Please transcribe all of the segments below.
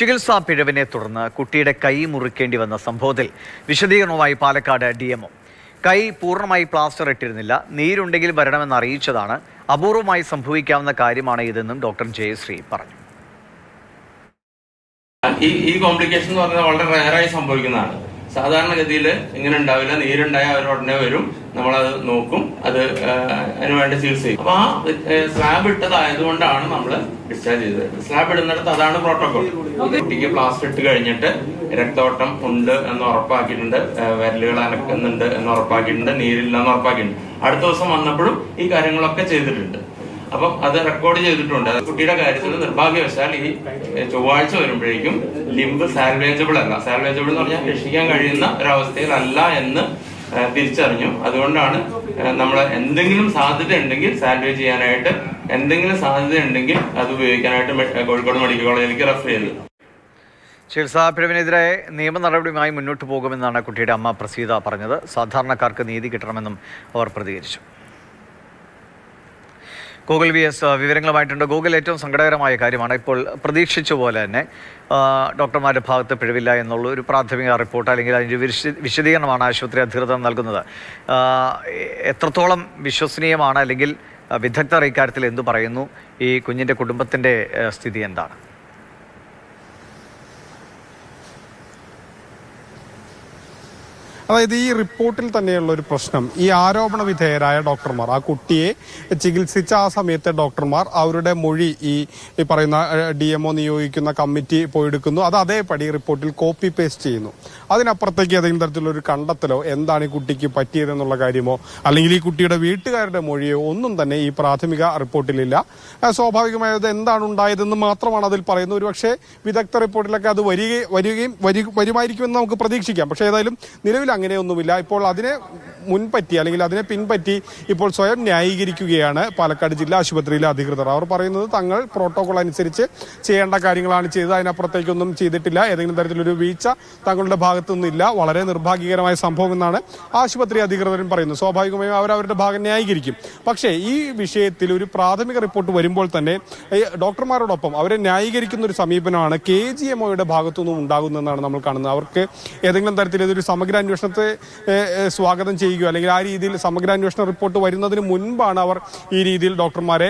ചികിത്സാ പിഴവിനെ തുടർന്ന് കുട്ടിയുടെ കൈ മുറിക്കേണ്ടി വന്ന സംഭവത്തിൽ വിശദീകരണവുമായി പാലക്കാട് DMO. കൈ പൂർണ്ണമായി പ്ലാസ്റ്റർ ഇട്ടിരുന്നില്ല, നീരുണ്ടെങ്കിൽ വരണമെന്ന് അറിയിച്ചതാണ്. അപൂർവമായി സംഭവിക്കാവുന്ന കാര്യമാണ് ഇതെന്നും ഡോക്ടർ ജയശ്രീ പറഞ്ഞു. ഈ കോംപ്ലിക്കേഷൻ എന്ന് പറഞ്ഞാൽ വളരെ റയറായി സംഭവിക്കുന്നതാണ്. സാധാരണഗതിയിൽ ഇങ്ങനെ ഉണ്ടാവില്ല. നീരുണ്ടായ അവർ ഉടനെ വരും, നമ്മളത് നോക്കും, അത് അതിനുവേണ്ട ചികിത്സ ചെയ്യും. അപ്പൊ ആ സ്ലാബ് ഇട്ടതായതുകൊണ്ടാണ് നമ്മൾ ഡിസ്ചാർജ് ചെയ്തത്. സ്ലാബ് ഇടുന്നിടത്ത് അതാണ് പ്രോട്ടോകോൾ. കുട്ടിക്ക് പ്ലാസ്റ്റർ ഇട്ട് കഴിഞ്ഞിട്ട് രക്തോട്ടം ഉണ്ട് എന്ന് ഉറപ്പാക്കിയിട്ടുണ്ട്, വിരലുകൾ അനക്കുന്നുണ്ട് എന്ന് ഉറപ്പാക്കിയിട്ടുണ്ട്, നീരില്ല എന്ന് ഉറപ്പാക്കിയിട്ടുണ്ട്. അടുത്ത ദിവസം വന്നപ്പോഴും ഈ കാര്യങ്ങളൊക്കെ ചെയ്തിട്ടുണ്ട്. അപ്പം അത് റെക്കോർഡ് ചെയ്തിട്ടുണ്ട്. കുട്ടിയുടെ കാര്യത്തിൽ നിർഭാഗ്യവശാൽ ഈ ചൊവ്വാഴ്ച വരുമ്പോഴേക്കും ലിംബ് സാൽവേജബിൾ അല്ല. സാൽവേജബിൾ എന്ന് പറഞ്ഞാൽ രക്ഷിക്കാൻ കഴിയുന്ന ഒരവസ്ഥയിലല്ല എന്ന് തിരിച്ചറിഞ്ഞു. അതുകൊണ്ടാണ് നമ്മൾ എന്തെങ്കിലും സാധ്യത ഉണ്ടെങ്കിൽ സാൽവേജ് ചെയ്യാനായിട്ട്, എന്തെങ്കിലും സാധ്യത ഉണ്ടെങ്കിൽ അത് ഉപയോഗിക്കാനായിട്ട് കോഴിക്കോട് മെഡിക്കൽ കോളേജിലേക്ക് റെഫർ ചെയ്തത്. ചികിത്സാ പിഴവിനെതിരെ നിയമ നടപടിയുമായി മുന്നോട്ട് പോകുമെന്നാണ് കുട്ടിയുടെ അമ്മ പ്രസീത പറഞ്ഞത്. സാധാരണക്കാർക്ക് നീതി കിട്ടണമെന്നും അവർ പ്രതികരിച്ചു. Google VS വിവരങ്ങളുമായിട്ടുണ്ട്. ഗൂഗിൾ, ഏറ്റവും സങ്കടകരമായ കാര്യമാണ്. ഇപ്പോൾ പ്രതീക്ഷിച്ച പോലെ തന്നെ ഡോക്ടർമാരുടെ ഭാഗത്ത് പിഴവില്ല എന്നുള്ള ഒരു പ്രാഥമിക റിപ്പോർട്ട് അല്ലെങ്കിൽ അതിൻ്റെ വിശദീകരണമാണ് ആശുപത്രി അധികൃതർ നൽകുന്നത്. എത്രത്തോളം വിശ്വസനീയമാണ്, അല്ലെങ്കിൽ വിദഗ്ധർ ഇക്കാര്യത്തിൽ എന്തു പറയുന്നു? ഈ കുഞ്ഞിൻ്റെ കുടുംബത്തിൻ്റെ സ്ഥിതി എന്താണ്? അതായത് ഈ റിപ്പോർട്ടിൽ തന്നെയുള്ള ഒരു പ്രശ്നം, ഈ ആരോപണ വിധേയരായ ഡോക്ടർമാർ, ആ കുട്ടിയെ ചികിത്സിച്ച ആ സമയത്തെ ഡോക്ടർമാർ അവരുടെ മൊഴി ഈ പറയുന്ന DMO നിയോഗിക്കുന്ന കമ്മിറ്റി പോയെടുക്കുന്നു. അത് അതേപടി റിപ്പോർട്ടിൽ കോപ്പി പേസ്റ്റ് ചെയ്യുന്നു. അതിനപ്പുറത്തേക്ക് ഏതെങ്കിലും തരത്തിലൊരു കണ്ടെത്തലോ എന്താണ് ഈ കുട്ടിക്ക് പറ്റിയതെന്നുള്ള കാര്യമോ അല്ലെങ്കിൽ ഈ കുട്ടിയുടെ വീട്ടുകാരുടെ മൊഴിയോ ഒന്നും തന്നെ ഈ പ്രാഥമിക റിപ്പോർട്ടിലില്ല. സ്വാഭാവികമായത് എന്താണ് ഉണ്ടായതെന്ന് മാത്രമാണ് അതിൽ പറയുന്നത്. ഒരുപക്ഷെ വിദഗ്ധ റിപ്പോർട്ടിലൊക്കെ അത് വരുമായിരിക്കുമെന്ന് നമുക്ക് പ്രതീക്ഷിക്കാം. പക്ഷേ ഏതായാലും നിലവിൽ അങ്ങനെയൊന്നുമില്ല. ഇപ്പോൾ അതിനെ മുൻപറ്റി അല്ലെങ്കിൽ അതിനെ പിൻപറ്റി ഇപ്പോൾ സ്വയം ന്യായീകരിക്കുകയാണ് പാലക്കാട് ജില്ലാ ആശുപത്രിയിലെ അധികൃതർ. അവർ പറയുന്നത് തങ്ങൾ പ്രോട്ടോകോൾ അനുസരിച്ച് ചെയ്യേണ്ട കാര്യങ്ങളാണ് ചെയ്തത്, അതിനപ്പുറത്തേക്കൊന്നും ചെയ്തിട്ടില്ല, ഏതെങ്കിലും തരത്തിലൊരു വീഴ്ച തങ്ങളുടെ ഭാഗത്തുനിന്നില്ല, വളരെ നിർഭാഗ്യകരമായ സംഭവം എന്നാണ് ആശുപത്രി അധികൃതരും പറയുന്നത്. സ്വാഭാവികമായും അവരവരുടെ ഭാഗം ന്യായീകരിക്കും. പക്ഷേ ഈ വിഷയത്തിൽ ഒരു പ്രാഥമിക റിപ്പോർട്ട് വരുമ്പോൾ തന്നെ ഡോക്ടർമാരോടൊപ്പം അവരെ ന്യായീകരിക്കുന്ന ഒരു സമീപനമാണ് KGMOയുടെ ഭാഗത്തുനിന്നും ഉണ്ടാകുന്നതെന്നാണ് നമ്മൾ കാണുന്നത്. അവർക്ക് ഏതെങ്കിലും തരത്തിൽ ഇതൊരു സമഗ്രാന്വേഷണത്തെ സ്വാഗതം ചെയ്യുകയോ അല്ലെങ്കിൽ ആ രീതിയിൽ സമഗ്രാന്വേഷണ റിപ്പോർട്ട് വരുന്നതിന് മുൻപാണ് അവർ ഈ രീതിയിൽ ഡോക്ടർമാരെ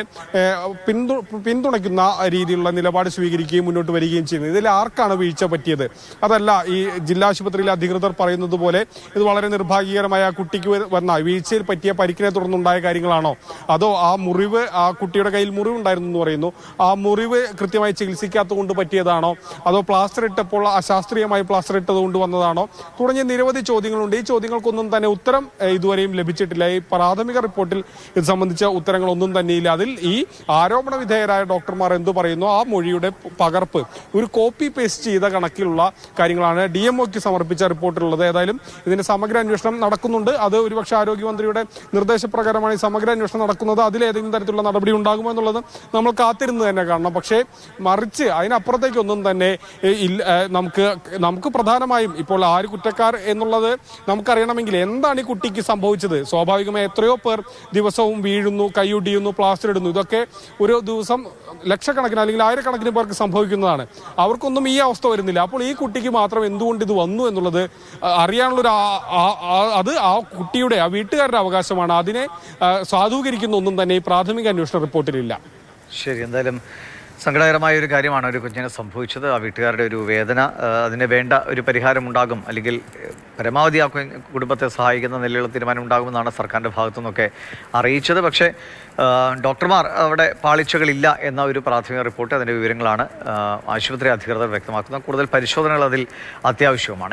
പിന്തുണയ്ക്കുന്ന രീതിയിലുള്ള നിലപാട് സ്വീകരിക്കുകയും മുന്നോട്ട് വരികയും ചെയ്യുന്നത്. ഇതിൽ ആർക്കാണ് വീഴ്ച പറ്റിയത്? അതല്ല ഈ ജില്ലാ ആശുപത്രിയിലെ അധികൃതർ പറയുന്നത് പോലെ ഇത് വളരെ നിർഭാഗ്യകരമായ കുട്ടിക്ക് വന്ന വീഴ്ചയിൽ പറ്റിയ പരിക്കിനെ തുടർന്നുണ്ടായ കാര്യങ്ങളാണോ? അതോ ആ മുറിവ്, ആ കുട്ടിയുടെ കയ്യിൽ മുറിവുണ്ടായിരുന്നു എന്ന് പറയുന്നു, ആ മുറിവ് കൃത്യമായി ചികിത്സിക്കാത്തതുകൊണ്ട് പറ്റിയതാണോ? അതോ പ്ലാസ്റ്റർ ഇട്ടപ്പോൾ അശാസ്ത്രീയമായി പ്ലാസ്റ്റർ ഇട്ടത് കൊണ്ട് വന്നതാണോ? തുടങ്ങിയ നിരവധി ചോദ്യങ്ങളുണ്ട്. ഈ ചോദ്യങ്ങൾക്കൊന്നും തന്നെ ഉത്തരം ഇതുവരെയും ലഭിച്ചിട്ടില്ല. ഈ പ്രാഥമിക റിപ്പോർട്ടിൽ ഇത് സംബന്ധിച്ച ഉത്തരങ്ങളൊന്നും തന്നെയില്ല. അതിൽ ഈ ആരോപണ വിധേയരായ ഡോക്ടർമാർ എന്തു പറയുന്നു, ആ മൊഴിയുടെ പകർപ്പ് ഒരു കോപ്പി പേസ്റ്റ് ചെയ്ത കണക്കിലുള്ള കാര്യങ്ങളാണ് DMOക്ക് സമർപ്പിച്ച റിപ്പോർട്ടിലുള്ളത്. ഏതായാലും ഇതിന്റെ സമഗ്ര അന്വേഷണം നടക്കുന്നുണ്ട്. അത് ഒരുപക്ഷെ ആരോഗ്യമന്ത്രിയുടെ നിർദ്ദേശപ്രകാരമാണ് ഈ സമഗ്ര അന്വേഷണം നടക്കുന്നത്. അതിലേതെങ്കിലും തരത്തിലുള്ള നടപടി ഉണ്ടാകുമോ എന്നുള്ളത് നമ്മൾ കാത്തിരുന്ന് തന്നെ കാണണം. പക്ഷേ മറിച്ച് അതിനപ്പുറത്തേക്കൊന്നും തന്നെ നമുക്ക് പ്രധാനമായും ഇപ്പോൾ ആര് കുറ്റക്കാർ എന്നുള്ളത് നമുക്കറിയണമെങ്കിൽ എന്താണ് ഈ കുട്ടിക്ക് സംഭവിച്ചത്? സ്വാഭാവികമായി എത്രയോ പേർ ദിവസവും വീഴുന്നു, കൈയൊടിയുന്നു, പ്ലാസ്റ്റർ ഇടുന്നു. ഇതൊക്കെ ഒരു ദിവസം ലക്ഷക്കണക്കിന് അല്ലെങ്കിൽ ആയിരക്കണക്കിന് പേർക്ക് സംഭവിക്കുന്നതാണ്. അവർക്കൊന്നും ഈ അവസ്ഥ വരുന്നില്ല. അപ്പോൾ ഈ കുട്ടിക്ക് മാത്രം എന്തുകൊണ്ട് ഇത് വന്നു എന്നുള്ളത് അറിയാനുള്ളൊരു അത് ആ കുട്ടിയുടെ, ആ വീട്ടുകാരുടെ അവകാശമാണ്. അതിനെ സാധൂകരിക്കുന്ന ഒന്നും തന്നെ ഈ പ്രാഥമിക അന്വേഷണ റിപ്പോർട്ടിലില്ല. ശരി, എന്തായാലും സങ്കടകരമായ ഒരു കാര്യമാണ് ഒരു കുഞ്ഞിനെ സംഭവിച്ചത്. ആ വീട്ടുകാരുടെ ഒരു വേദന, അതിന് വേണ്ട ഒരു പരിഹാരം ഉണ്ടാകും, അല്ലെങ്കിൽ പരമാവധി ആ കുടുംബത്തെ സഹായിക്കുന്ന നിലയിലുള്ള തീരുമാനം ഉണ്ടാകുമെന്നാണ് സർക്കാരിൻ്റെ ഭാഗത്തു നിന്നൊക്കെ അറിയിച്ചത്. പക്ഷേ ഡോക്ടർമാർ അവിടെ പാളിച്ചകളില്ല എന്ന ഒരു പ്രാഥമിക റിപ്പോർട്ട്, അതിൻ്റെ വിവരങ്ങളാണ് ആശുപത്രി അധികൃതർ വ്യക്തമാക്കുന്നത്. കൂടുതൽ പരിശോധനകൾ അതിൽ അത്യാവശ്യവുമാണ്.